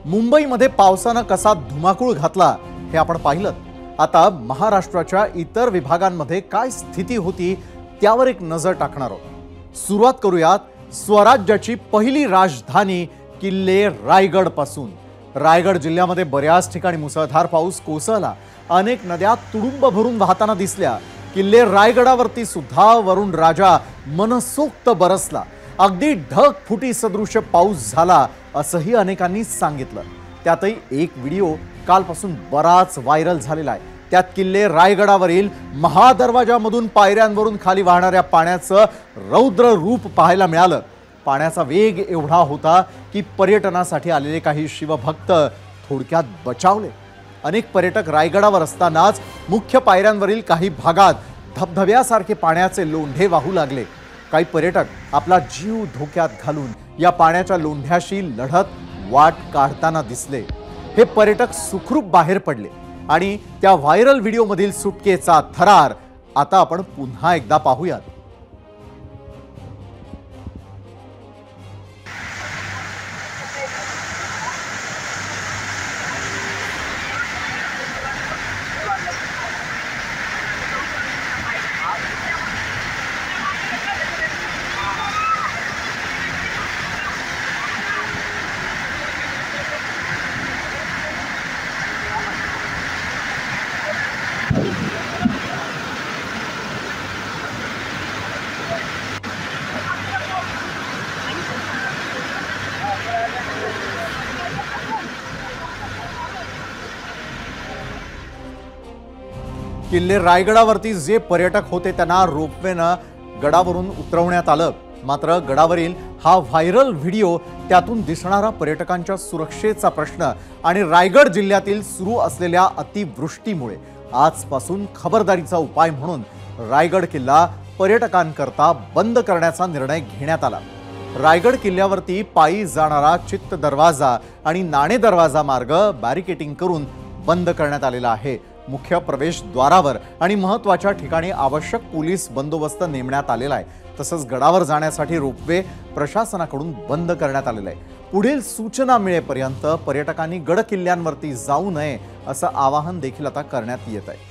मुंबईमध्ये पावसानं कसा धुमाकूळ घातला हे आपण पाहिलं। आता महाराष्ट्राच्या इतर विभागांमध्ये काय स्थिती होती त्यावर एक नजर टाकणार आहोत। सुरुवात करूयात स्वराज्याची पहिली राजधानी किल्ले रायगड पासून। रायगड जिल्ह्यामध्ये बऱ्याच ठिकाणी मुसळधार पाऊस कोसळला। अनेक नद्या तुडुंब भरून वाहताना दिसल्या। किल्ले रायगडावरती सुद्धा वरुण राजा मनसोक्त बरसला। अगदी ढगफुटी सदृश पाऊस झाला असंही अनेकांनी सांगितलं। त्यातही एक व्हिडिओ कालपासून बराच व्हायरल झालेला आहे। त्यात किल्ले रायगडावरील महादरवाजामधून पायऱ्यांवरून खाली वाहणाऱ्या पाण्याचं रौद्र रूप पाहायला मिळालं। पाण्याचा वेग एवढा होता की पर्यटनासाठी आलेले काही शिवभक्त थोडक्यात बचावले। अनेक पर्यटक रायगडावर असतानाच मुख्य पायऱ्यांवरील काही भागात धबधब्यासारखे पाण्याचे लोंढे वाहू लागले। काही पर्यटक आपला जीव धोक्यात घालून या पाण्याच्या लोंढ्याशी लढत वाट काढताना दिसले। हे पर्यटक सुखरूप बाहेर पडले आणि त्या व्हायरल व्हिडिओमधील सुटकेचा थरार आता आपण पुन्हा एकदा पाहूयात। किल्ले रायगडावरती जे पर्यटक होते त्यांना रोपवेनं गडावरून उतरवण्यात आलं। मात्र गडावरील हा व्हायरल व्हिडिओ, त्यातून दिसणारा पर्यटकांच्या सुरक्षेचा प्रश्न आणि रायगड जिल्ह्यातील सुरू असलेल्या अतिवृष्टीमुळे आजपासून खबरदारीचा उपाय म्हणून रायगड किल्ला पर्यटकांकरता बंद करण्याचा निर्णय घेण्यात आला। रायगड किल्ल्यावरती पायी जाणारा चित्त दरवाजा आणि नाणे दरवाजा मार्ग बॅरिकेटिंग करून बंद करण्यात आलेला आहे। मुख्य प्रवेशद्वारावर आणि महत्त्वाच्या ठिकाणी आवश्यक पोलीस बंदोबस्त नेमण्यात आलेला आहे। तसंच गडावर जाण्यासाठी रोपवे प्रशासनाकडून बंद करण्यात आलेला आहे। पुढील सूचना मिळेपर्यंत पर्यटकांनी गड किल्ल्यांवरती जाऊ नये असं आवाहन देखील आता करण्यात येत आहे।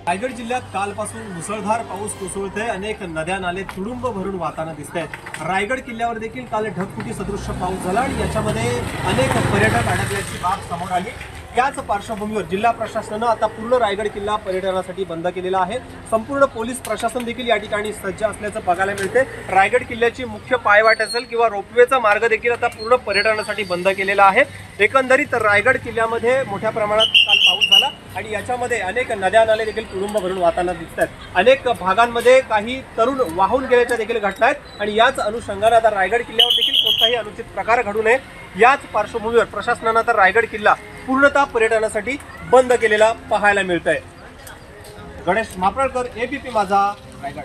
रायगड जिल्ह्यात कालपासून मुसळधार पाऊस कोसळतोय। अनेक नद्या नाले तुडुंब भरून वाहताना दिसत आहेत। रायगड किल्ल्यावर देखील काल ढगफुटी सदृश्य पाऊस झाला आणि याच्यामध्ये अनेक पर्यटक अडकल्याची बाब समोर आली। याच पार्श्वभूमीवर जिल्हा प्रशासनानं आता पूर्ण रायगड किल्ला पर्यटनासाठी बंद केलेला आहे। संपूर्ण पोलीस प्रशासन देखील या ठिकाणी सज्ज असल्याचं बघायला मिळते। रायगड किल्ल्याची मुख्य पायवाट असेल किंवा रोपवेचा मार्ग देखील आता पूर्ण पर्यटनासाठी बंद केलेला आहे। एकंदरीत रायगड किल्ल्यामध्ये मोठ्या प्रमाणात काल पाऊस झाला आणि याच्यामध्ये अनेक नद्या नाले देखील तुडुंब भरून वाहताना दिसत आहेत। अनेक भागांमध्ये काही तरुण वाहून गेल्याच्या देखील घटना आहेत आणि याच अनुषंगाने आता रायगड किल्ल्यावर देखील कोणताही अनुचित प्रकार घडू नये याच पार्श्वभूमीवर प्रशासनानं आता रायगड किल्ला पूर्णतः पर्यटनासाठी बंद केलेला पाहायला मिळत आहे। गणेश मापळकर, एबीपी माझा, रायगड।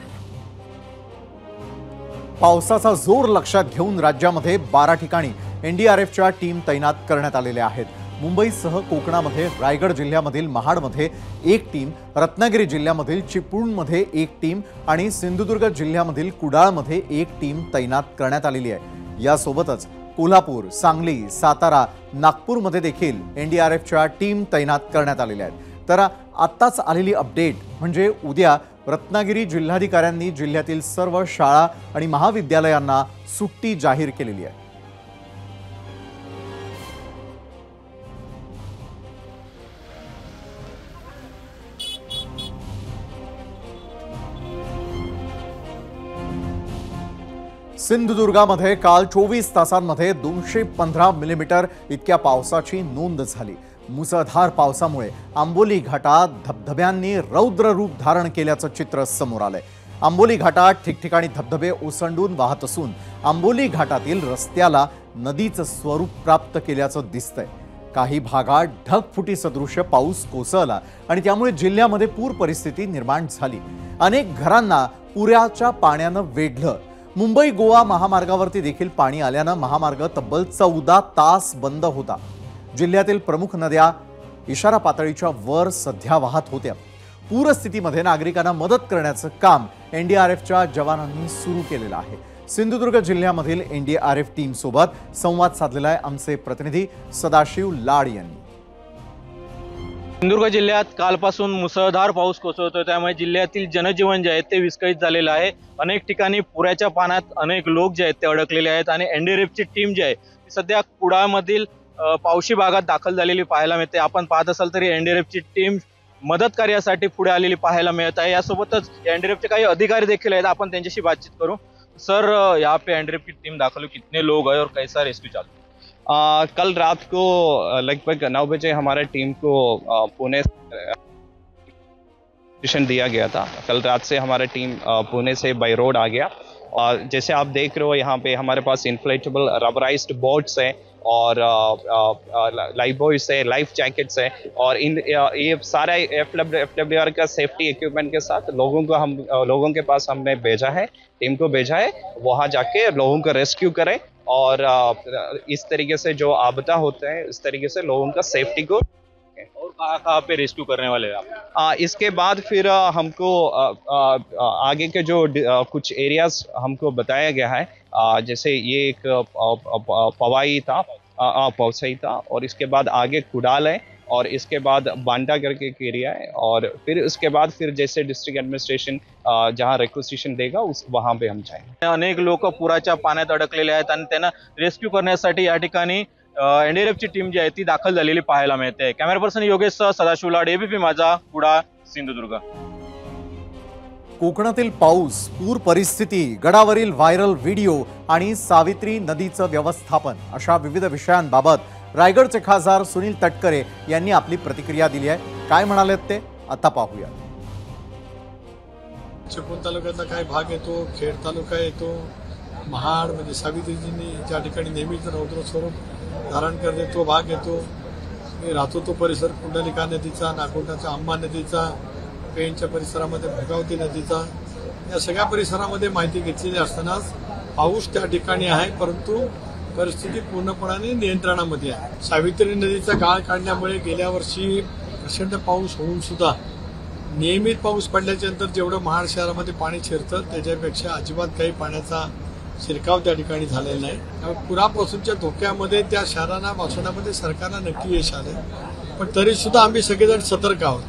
पावसाचा जोर लक्षात घेऊन राज्यामध्ये 12 ठिकाणी एनडीआरएफच्या टीम तैनात करण्यात आलेल्या आहेत। मुंबईसह कोकणामध्ये रायगड जिल्ह्यामधील महाडमध्ये एक टीम, रत्नागिरी जिल्ह्यामधील चिपळूणमध्ये एक टीम आणि सिंधुदुर्ग जिल्ह्यामधील कुडाळमध्ये एक टीम तैनात करण्यात आलेली आहे। यासोबतच कोल्हापूर, सांगली, सातारा, नागपूरमध्ये देखील एनडीआरएफच्या टीम तैनात करण्यात आलेल्या आहेत। तर आत्ताच आलेली अपडेट म्हणजे उद्या रत्नागिरी जिल्हाधिकाऱ्यांनी जिल्ह्यातील सर्व शाळा आणि महाविद्यालयांना सुट्टी जाहीर केलेली आहे। सिंधुदुर्गामध्ये काल 24 तासांमध्ये 215 मिलीमीटर इतक्या पावसाची नोंद झाली। मुसळधार पावसामुळे आंबोली घाटात धबधब्यांनी रौद्र रूप धारण केल्याचं चित्र समोर आलंय। आंबोली घाटात ठिकठिकाणी धबधबे ओसंडून वाहत असून आंबोली घाटातील रस्त्याला नदीचं स्वरूप प्राप्त केल्याचं दिसतंय। काही भागात ढगफुटी सदृश्य पाऊस कोसळला आणि त्यामुळे जिल्ह्यामध्ये पूर परिस्थिती निर्माण झाली। अनेक घरांना पुराच्या पाण्यानं वेढलं। मुंबई गोवा महामार्गावरती देखील पाणी आल्यानं महामार्ग तब्बल 14 तास बंद होता। जिल्ह्यातील प्रमुख नद्या इशारा पातळीच्या वर सध्या वाहत होत्या। पूरस्थितीमध्ये नागरिकांना मदत करण्याचं काम एनडीआरएफच्या जवानांनी सुरू केलेलं आहे। सिंधुदुर्ग जिल्ह्यामधील एनडीआरएफ टीम सोबत संवाद साधलेला आहे आमचे प्रतिनिधी सदाशिव लाड यांनी। सिंधुदुर्ग जिल्ह्यात कालपासून मुसळधार पाऊस कोसळतोय, त्यामुळे जिल्ह्यातील जनजीवन जे आहे ते विस्कळीत झालेलं आहे। अनेक ठिकाणी पुराच्या पाण्यात अनेक लोक जे आहेत ते अडकलेले आहेत आणि एनडीआरएफची टीम जी आहे ती सध्या कुडाळमधील पावशी भागात दाखल झालेली पाहायला मिळते। आपण पाहत असाल तरी एनडीआरएफची टीम मदत कार्यासाठी पुढे आलेली पाहायला मिळत आहे। यासोबतच एनडीआरएफचे काही अधिकारी देखील आहेत, आपण त्यांच्याशी बातचीत करू। सर, यहाँ पे एनडीआरएफ की टीम दाखिल हुई, कितने लोग हैं और कैसा रेस्क्यू चालू? कल रात को लगभग 9 बजे हमारे टीम को पुणे मिशन दिया गया था। कल रात से हमारा टीम पुणे से बाई रोड आ गया और जैसे आप देख रहे हो यहाँ पे हमारे पास इन्फ्लेटेबल रबराइज्ड बोट्स है और लाइफ बॉयज है, लाइफ जैकेट्स है और ये सारा FWR का सेफ्टी इक्विपमेंट के साथ लोगों के पास हमने भेजा है, टीम को भेजा है, वहाँ जाके लोगों को रेस्क्यू करें और इस तरीके से जो आपदा होते हैं इस तरीके से लोगों का सेफ्टी को। और कहाँ पे रेस्क्यू करने वाले हैं आप? इसके बाद फिर हमको आगे के जो कुछ एरियाज हमको बताया गया है, जैसे ये एक पवसई था और इसके बाद आगे कुडाल है और इसके बाद बांडा करके एक एरिया है और फिर उसके बाद फिर जैसे डिस्ट्रिक्ट एडमिनिस्ट्रेशन जहाँ रिक्वेजिशन देगा उस वहाँ पे हम जाएंगे। अनेक लोक पुराच्या पाण्यात अडकलेले आहेत आणि त्यांना रेस्क्यू करण्यासाठी या ठिकाणी एनडीआरएफची टीम जी आहे ती दाखल झालेली पाहायला मिळते। कॅमेरा पर्सन योगेश सदाशिव लाड, एबीपी माझा, कुडाळ, सिंधुदुर्ग। कोकणातील पाऊस, पूर परिस्थिती, गडावरील व्हायरल व्हिडिओ आणि सावित्री नदीचं व्यवस्थापन अशा विविध विषयांबाबत रायगडचे खासदार सुनील तटकरे यांनी आपली प्रतिक्रिया दिली आहे। काय म्हणालेत ते आता पाहूया। चिपळूण तालुक्याचा काही भाग येतो, खेड तालुका येतो, महाड म्हणजे सावित्रीजींनी ज्या ठिकाणी नेहमीच रौद्र स्वरूप धारण करते तो भाग येतो। मी राहतो तो परिसर कुंडलिका नदीचा, नागोटाचा अंबा नदीचा, पेणच्या परिसरामध्ये भोगावती नदीचा, या सगळ्या परिसरामध्ये माहिती घेतलेली असतानाच पाऊस त्या ठिकाणी आहे, परंतु परिस्थिती पूर्णपणे नियंत्रणामध्ये आहे। सावित्री नदीचा गाळ काढण्यामुळे गेल्या वर्षी प्रचंड पाऊस होऊन सुद्धा नियमित पाऊस पडल्याच्या नंतर जेवढं महाड शहरामध्ये पाणी शिरतं त्याच्यापेक्षा अजिबात काही पाण्याचा शिरकाव त्या ठिकाणी झालेला नाही। पुरापासूनच्या धोक्यामध्ये त्या शहरांना वाचवण्यामध्ये सरकारला नक्की यश आले, पण तरी सुद्धा आम्ही सगळेजण सतर्क आहोत।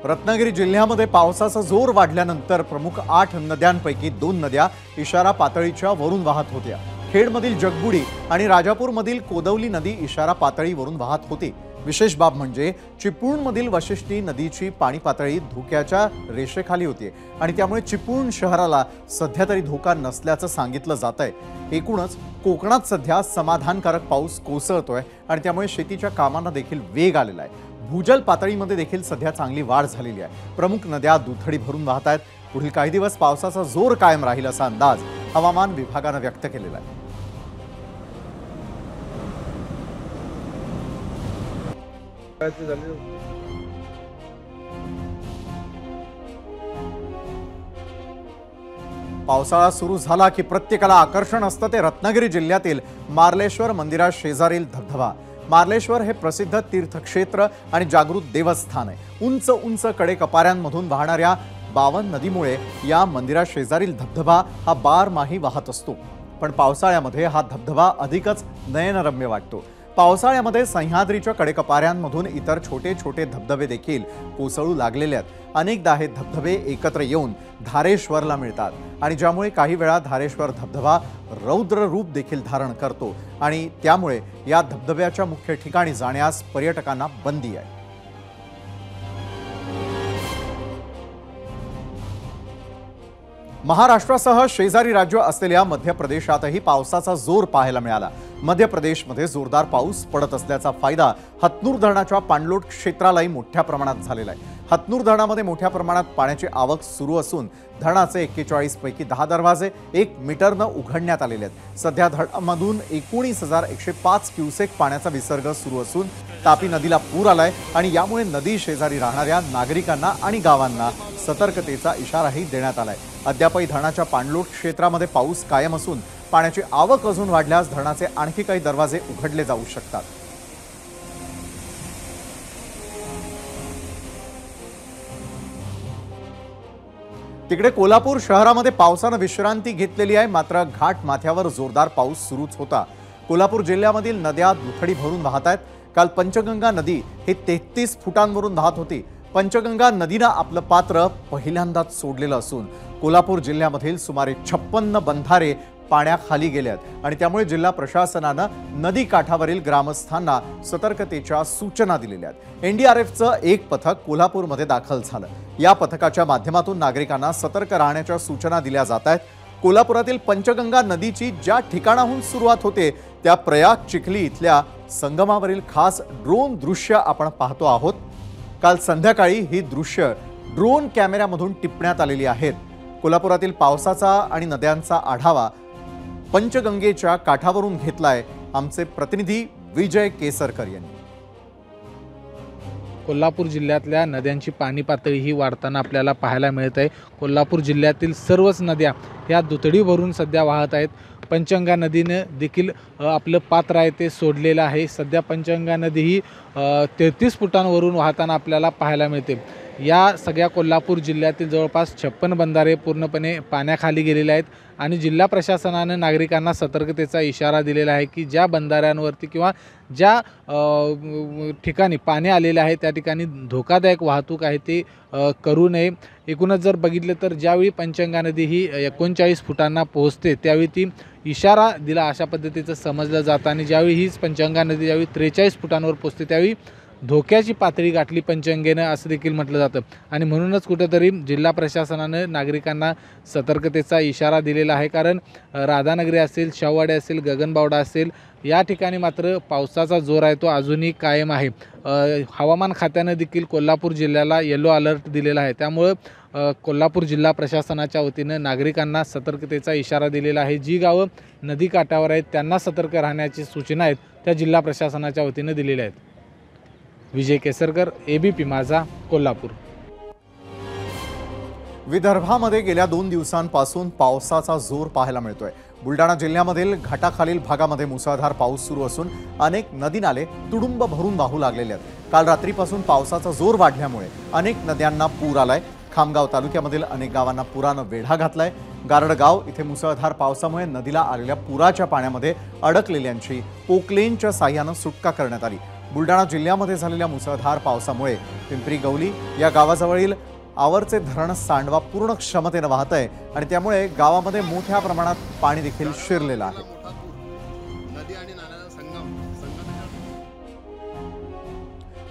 रत्नागिरी जिल्ह्यामध्ये पावसाचा जोर वाढल्यानंतर प्रमुख 8 नद्यांपैकी 2 नद्या इशारा पातळीच्या वरून वाहत होत्या। खेडमधील जगबुडी आणि राजापूरमधील कोदवली नदी इशारा पातळीवरून वाहत होती। विशेष बाब म्हणजे चिपळूणमधील वशिष्ठी नदीची पाणी पातळी धोक्याच्या रेषेखाली होती आणि त्यामुळे चिपळूण शहराला सध्या तरी धोका नसल्याचं सांगितलं जातंय। एकूणच कोकणात सध्या समाधानकारक पाऊस कोसळतोय आणि त्यामुळे शेतीच्या कामांना देखील वेग आलेला आहे। भूजल पातळीमध्ये देखील सध्या चांगली वाढ झालेली आहे। प्रमुख नद्या दुथडी भरून वाहत आहेत। पुढील काही दिवस पावसाचा जोर कायम राहील असा अंदाज हवामान विभागानं व्यक्त केलेला आहे। पावसाळा सुरू झाला की प्रत्येकाला आकर्षण असतं ते रत्नागिरी जिल्ह्यातील मार्लेश्वर मंदिरात शेजारील धबधबा। मार्लेश्वर हे प्रसिद्ध तीर्थक्षेत्र आणि जागृत देवस्थान आहे। उंच उंच कडेकपाऱ्यांमधून वाहणाऱ्या 52 नदीमुळे या मंदिरात शेजारील धबधबा हा बारमाही वाहत असतो, पण पावसाळ्यामध्ये हा धबधबा अधिकच नयनरम्य वाटतो। पावसाळ्यामध्ये सह्याद्रीच्या कडेकपाऱ्यांमधून इतर छोटे छोटे धबधबे देखील कोसळू लागलेले आहेत। अनेकदा हे धबधबे एकत्र येऊन धारेश्वरला मिळतात आणि ज्यामुळे काही वेळा धारेश्वर धबधबा रौद्र रूप देखील धारण करतो आणि त्यामुळे या धबधब्याच्या मुख्य ठिकाणी जाण्यास पर्यटकांना बंदी आहे। महाराष्ट्रासह शेजारी राज्य असलेल्या मध्य प्रदेशातही पावसाचा जोर पाहायला मिळाला। मध्य प्रदेशमध्ये जोरदार पाऊस पडत असल्याचा फायदा हतनूर धरणाच्या पाणलोट क्षेत्रालाही मोठ्या प्रमाणात झालेला आहे। हतनूर धरणामध्ये मोठ्या प्रमाणात पाण्याची आवक सुरू असून धरणाचे 41 पैकी 10 दरवाजे 1 मीटरनं उघडण्यात आलेले आहेत। सध्या धरणामधून 19,105 क्युसेक पाण्याचा विसर्ग सुरू असून तापी नदीला पूर आलाय आणि यामुळे नदी शेजारी राहणाऱ्या नागरिकांना आणि गावांना सतर्कतेचा इशाराही देण्यात आलाय। अद्यापही धरणाच्या पाणलोट क्षेत्रामध्ये पाऊस कायम असून पाण्याची आवक अजून वाढल्यास धरणाचे आणखी काही दरवाजे उघडले जाऊ शकतात। तिकडे कोल्हापूर शहरामध्ये पावसानं विश्रांती घेतलेली आहे, मात्र घाट माथ्यावर जोरदार पाऊस सुरूच होता। कोल्हापूर जिल्ह्यामधील नद्या दुथडी भरून वाहत आहेत। काल पंचगंगा नदी ही 33 फुटांवरून वाहत होती। पंचगंगा नदीनं आपलं पात्र पहिल्यांदाच सोडलेलं असून कोल्हापूर जिल्ह्यामधील सुमारे 56 बंधारे पाण्याखाली गेले आहेत आणि त्यामुळे जिल्हा प्रशासनानं नदी काठावरील ग्रामस्थांना सतर्कतेच्या सूचना दिलेल्या आहेत। एनडीआरएफचं एक पथक कोल्हापूरमध्ये दाखल झालं। या पथकाच्या माध्यमातून नागरिकांना सतर्क राहण्याच्या सूचना दिल्या जात आहेत। कोल्हापुरातील पंचगंगा नदीची ज्या ठिकाणाहून सुरुवात होते त्या प्रयाग चिखली इथल्या संगमावरील खास ड्रोन दृश्य आपण पाहतो आहोत। काल संध्याकाळी ही दृश्य ड्रोन कॅमेऱ्यामधून टिपण्यात आलेली आहेत। कोल्हापुरातील पावसाचा आणि नद्यांचा आढावा पंचगंगेच्या काठावरून घेतलाय आमचे प्रतिनिधी विजय केसरकर यांनी। कोल्हापूर जिल्ह्यातल्या नद्यांची पाणी पातळी ही वाढताना आपल्याला पाहायला मिळत आहे। कोल्हापूर जिल्ह्यातील सर्वच नद्या ह्या दुथडी भरून सध्या वाहत आहेत। पंचगंगा नदीनं देखील आपलं पात्र आहे ते सोडलेलं आहे। सध्या पंचगंगा नदी ही 33 फुटांवरून वाहताना आपल्याला पाहायला मिळते। या सगळ्या कोल्हापूर जिल्ह्यातील जवळपास 56 बंधारे पूर्णपणे पाण्याखाली गेलेले आहेत आणि जिल्हा प्रशासनाने नागरिकांना सतर्कतेचा इशारा दिलेला आहे की ज्या बंधाऱ्यांवरती किंवा ज्या ठिकाणी पाणी आलेले आहे त्या ठिकाणी धोकादायक वाहतूक आहे ते करू नये। एकूणच जर बघितलं तर ज्यावेळी पंचगंगा नदी ही 39 फुटांना पोहोचते त्यावेळी ती इशारा दिला अशा पद्धतीचं समजलं जातं आणि ज्यावेळी हीच पंचगंगा नदी ज्यावेळी 43 फुटांवर पोहोचते त्यावेळी धोक्याची पातळी गाठली पंचगंगेनं असं देखील म्हटलं जातं आणि म्हणूनच कुठेतरी जिल्हा प्रशासनानं नागरिकांना सतर्कतेचा इशारा दिलेला आहे। कारण राधानगरी असेल, शाहूवाडी असेल, गगनबावडा असेल या ठिकाणी मात्र पावसाचा जोर आहे तो अजूनही कायम आहे। हवामान खात्यानं देखील कोल्हापूर जिल्ह्याला येलो अलर्ट दिलेला आहे। त्यामुळं कोल्हापूर जिल्हा प्रशासनाच्या वतीनं नागरिकांना सतर्कतेचा इशारा दिलेला आहे। जी गावं नदीकाठावर आहेत त्यांना सतर्क राहण्याची सूचना आहेत त्या जिल्हा प्रशासनाच्या वतीनं दिलेल्या आहेत। विजय केसरकर, एबीपी माझा, कोल्हापूर। विदर्भामध्ये गेल्या 2 दिवसांपासून पावसाचा जोर पाहायला मिळतोय। बुलढाणा जिल्ह्यामधील घाटाखालील भागामध्ये मुसळधार पाऊस सुरू असून अनेक नदी नाले तुडुंब भरून वाहू लागलेले आहेत। काल रात्रीपासून पावसाचा जोर वाढल्यामुळे अनेक नद्यांना पूर आलाय। खामगाव तालुक्यामधील अनेक गावांना पुरानं वेढा घातलाय। गारडगाव इथे मुसळधार पावसामुळे नदीला आलेल्या पुराच्या पाण्यामध्ये अडकलेल्यांची पोकलेनच्या साह्यानं सुटका करण्यात आली। बुलढाणा जिल्ह्यामध्ये झालेल्या मुसळधार पावसामुळे पिंपरी गौली या गावाजवळील आवरचे धरण सांडवा पूर्ण क्षमतेने वाहत आहे आणि त्यामुळे गावामध्ये मोठ्या प्रमाणात पाणी देखील शिरलेलं आहे।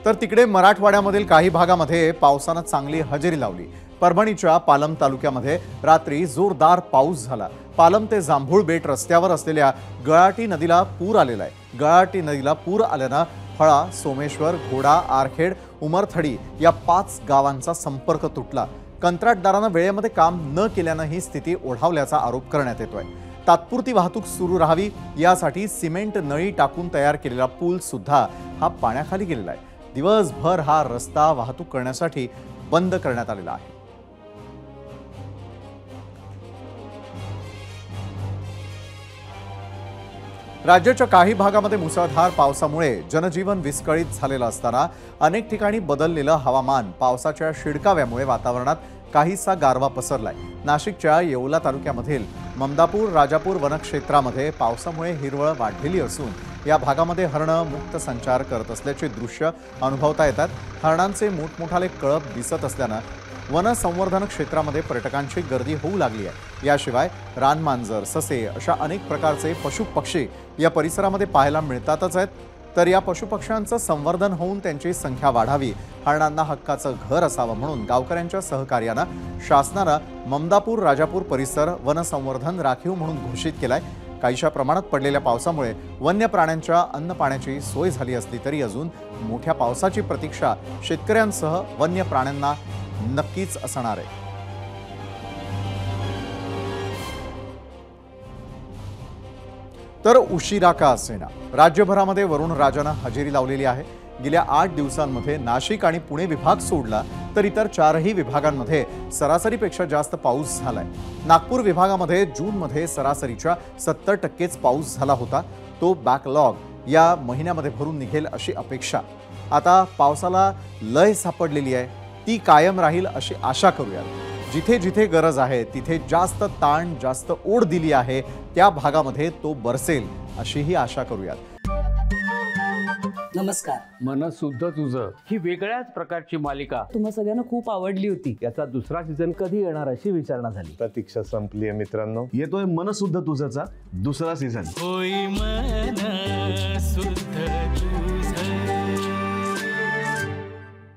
तर तिकडे मराठवाड्यामधील काही भागामध्ये पावसानं चांगली हजेरी लावली। परभणीच्या पालम तालुक्यामध्ये रात्री जोरदार पाऊस झाला। पालम ते जांभूळ बेट रस्त्यावर असलेल्या गळाटी नदीला पूर आलेला आहे। गळाटी नदीला पूर आल्यानं फळा, सोमेश्वर, घोडा, आरखेड, उमरथडी या 5 गावांचा संपर्क तुटला। कंत्राटदारानं वेळेमध्ये काम न केल्यानं ही स्थिती ओढावल्याचा आरोप करण्यात येतोय। तात्पुरती वाहतूक सुरू राहावी यासाठी सिमेंट नळी टाकून तयार केलेला पूल सुद्धा हा पाण्याखाली गेलेला आहे। दिवसभर हा रस्ता वाहतूक करण्यासाठी बंद करण्यात आलेला आहे। राज्याच्या काही भागामध्ये मुसळधार पावसामुळे जनजीवन विस्कळीत झालेलं असताना अनेक ठिकाणी बदललेलं हवामान पावसाच्या शिडकाव्यामुळे वातावरणात काहीसा गारवा पसरलाय। नाशिकच्या येवला तालुक्यामधील ममदापूर राजापूर वनक्षेत्रामध्ये पावसामुळे हिरवळ वाढलेली असून या भागामध्ये हरणं मुक्त संचार करत असल्याचे दृश्य अनुभवता येतात। हरणांचे मोठमोठाले कळप दिसत असल्यानं वन संवर्धन क्षेत्रामध्ये पर्यटकांची गर्दी होऊ लागली आहे। याशिवाय रानमांजर, ससे अशा अनेक प्रकारचे पशुपक्षी या परिसरामध्ये पाहायला मिळतातच आहेत। तर या पशुपक्ष्यांचं संवर्धन होऊन त्यांची संख्या वाढावी, हरणांना हक्काचं घर असावं म्हणून गावकऱ्यांच्या सहकार्यानं शासनानं ममदापूर राजापूर परिसर वन संवर्धन राखीव म्हणून घोषित केलाय। काहीशा प्रमाणात पडलेल्या पावसामुळे वन्य प्राण्यांच्या अन्न पाण्याची सोय झाली असली तरी अजून मोठ्या पावसाची प्रतीक्षा शेतकऱ्यांसह वन्य प्राण्यांना नक्कीच असणार आहे। तर उशिरा का असेना राज्यभरामध्ये वरुण राजानं हजेरी लावलेली आहे। गेल्या 8 दिवसांमध्ये नाशिक आणि पुणे विभाग सोडला तर इतर 4ही विभागांमध्ये सरासरीपेक्षा जास्त पाऊस झालाय। नागपूर विभागामध्ये जूनमध्ये सरासरीच्या 70%च पाऊस झाला होता। तो बॅकलॉग या महिन्यामध्ये भरून निघेल अशी अपेक्षा। आता पावसाला लय सापडलेली आहे, ती कायम राहील अशी आशा करूया। जिथे जिथे गरज आहे तिथे जास्त ताण जास्त ओढ दिली आहे त्या भागामध्ये तो बरसेल अशीही आशा करूयात. नमस्कार. मनसुद्धा तुझं ही वेगळ्याच प्रकारची मालिका तुम्हा सगळ्यांना खूप आवडली होती. याचा दुसरा सीझन कधी येणार अशी विचारणा झाली. प्रतीक्षा संपली आहे मित्रांनो. येतोय मनसुद्धा तुझाचा दुसरा सीझन.